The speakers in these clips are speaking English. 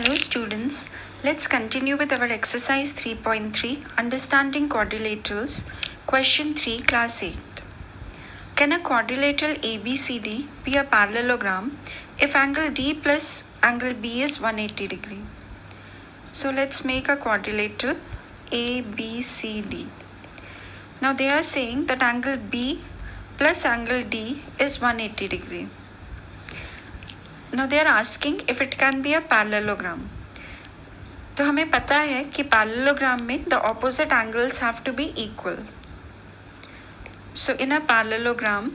Hello students, let's continue with our exercise 3.3 Understanding Quadrilaterals. Question 3 Class 8. Can a quadrilateral ABCD be a parallelogram if angle D plus angle B is 180 degree? So let's make a quadrilateral ABCD. Now they are saying that angle B plus angle D is 180 degree. Now they are asking if it can be a parallelogram. तो हमें पता है कि parallelogram में the opposite angles have to be equal. So in a parallelogram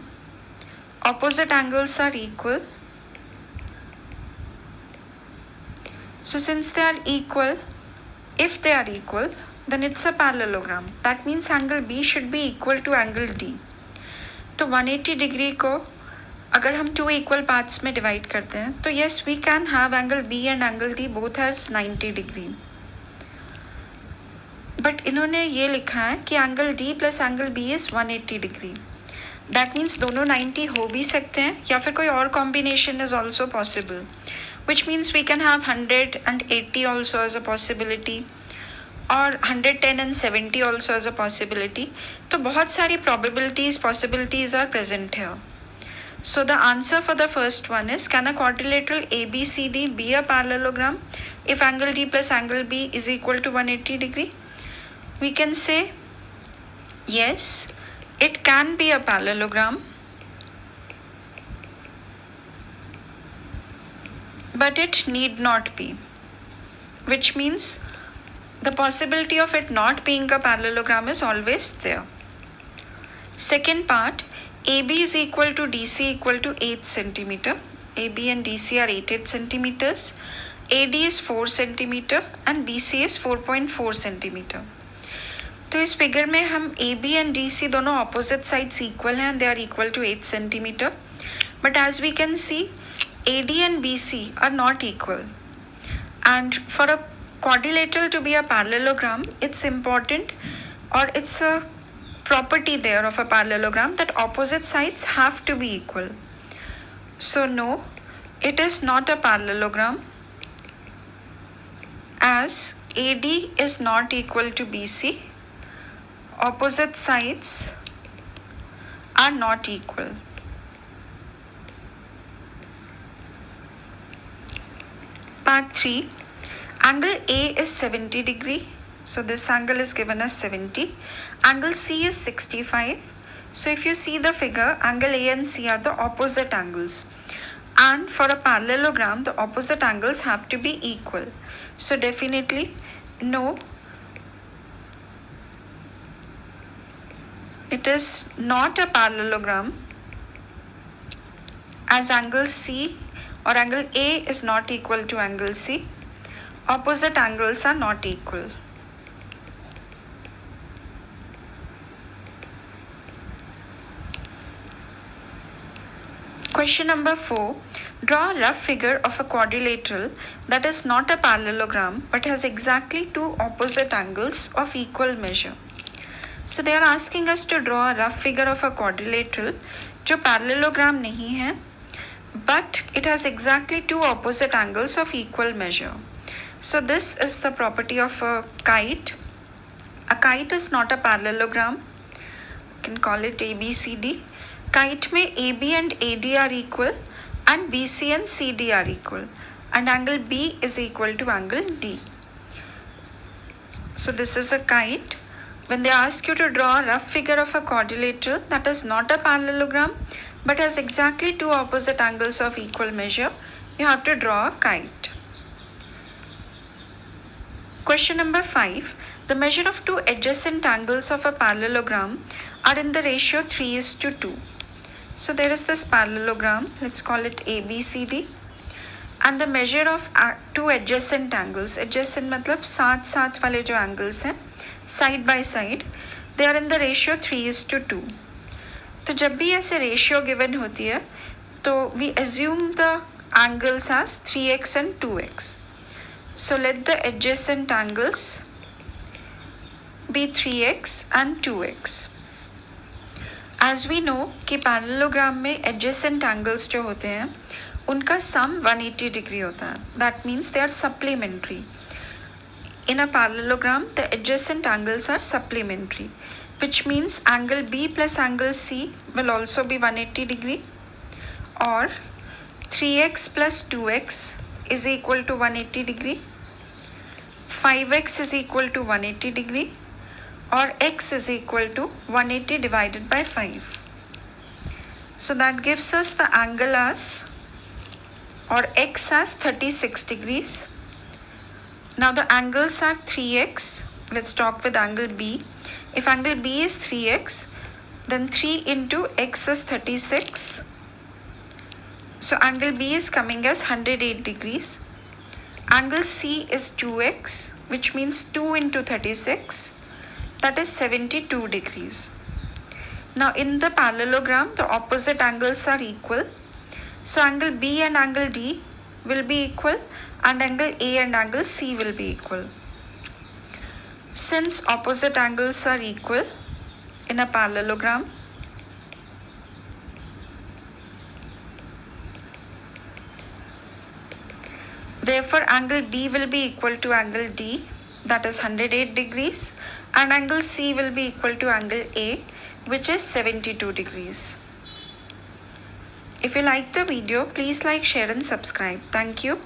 opposite angles are equal. So since they are equal, if they are equal, then it's a parallelogram. That means angle B should be equal to angle D. तो 180 degree को अगर हम two equal parts में divide करते हैं तो yes we can have angle B and angle D both has 90 degree. But इन्होंने ये लिखा है कि angle D plus angle B is 180 degree. That means दोनों 90 हो भी सकते हैं या फिर कोई और combination is also possible, which means we can have 180 also as a possibility और 110 and 70 also as a possibility. तो बहुत सारी probabilities, possibilities are present here. So the answer for the first one is, can a quadrilateral ABCD be a parallelogram if angle D plus angle B is equal to 180 degree? We can say yes, it can be a parallelogram, but it need not be, which means the possibility of it not being a parallelogram is always there. Second part, AB is equal to DC equal to 8 centimeter. AB and DC are 8 centimeters. AD is 4 centimeter and BC is 4.4 centimeter. तो इस figure में हम AB and DC दोनों opposite sides equal हैं. They are equal to 8 centimeter. But as we can see, AD and BC are not equal. And for a quadrilateral to be a parallelogram, it's important, or it's a property there of a parallelogram, that opposite sides have to be equal. So no, it is not a parallelogram, as AD is not equal to BC. Opposite sides are not equal. Part 3, angle A is 70 degree. So this angle is given as 70. Angle C is 65. So if you see the figure, angle A and C are the opposite angles. And for a parallelogram, the opposite angles have to be equal. So definitely, no, it is not a parallelogram, as angle C or angle A is not equal to angle C. Opposite angles are not equal. Question number 4. Draw a rough figure of a quadrilateral that is not a parallelogram but has exactly two opposite angles of equal measure. So they are asking us to draw a rough figure of a quadrilateral जो parallelogram नहीं है, but it has exactly two opposite angles of equal measure. So this is the property of a kite. A kite is not a parallelogram. You can call it ABCD. Kite में AB and AD are equal and BC and CD are equal, and angle B is equal to angle D. So this is a kite. When they ask you to draw a rough figure of a quadrilateral that is not a parallelogram but has exactly two opposite angles of equal measure, you have to draw a kite. Question number 5. The measure of two adjacent angles of a parallelogram are in the ratio 3:2. So there is this parallelogram, let's call it ABCD, and the measure of two adjacent angles, adjacent मतलब साथ साथ वाले जो angles हैं, side by side, they are in the ratio 3:2. तो जब भी ऐसे ratio given होती है तो we assume the angles as 3x and 2x. So let the adjacent angles be 3x and 2x. As we know कि parallelogram में adjacent angles जो होते हैं उनका सम 180 डिग्री होता है. That means they are supplementary. In a parallelogram, the adjacent angles are supplementary, which means angle B plus angle C will also be 180 degree, or 3x plus 2x is equal to 180 degree, 5x is equal to 180 degree, or x is equal to 180 divided by 5. So that gives us the angle as, or x as 36 degrees. Now the angles are 3x. Let's talk with angle B. If angle B is 3x, then 3 into x is 36. So angle B is coming as 108 degrees. Angle C is 2x, which means 2 into 36. That is 72 degrees. Now in the parallelogram, the opposite angles are equal. So angle B and angle D will be equal, and angle A and angle C will be equal. Since opposite angles are equal in a parallelogram, therefore angle B will be equal to angle D, that is 108 degrees, and angle C will be equal to angle A, which is 72 degrees. If you like the video, please like, share and subscribe. Thank you.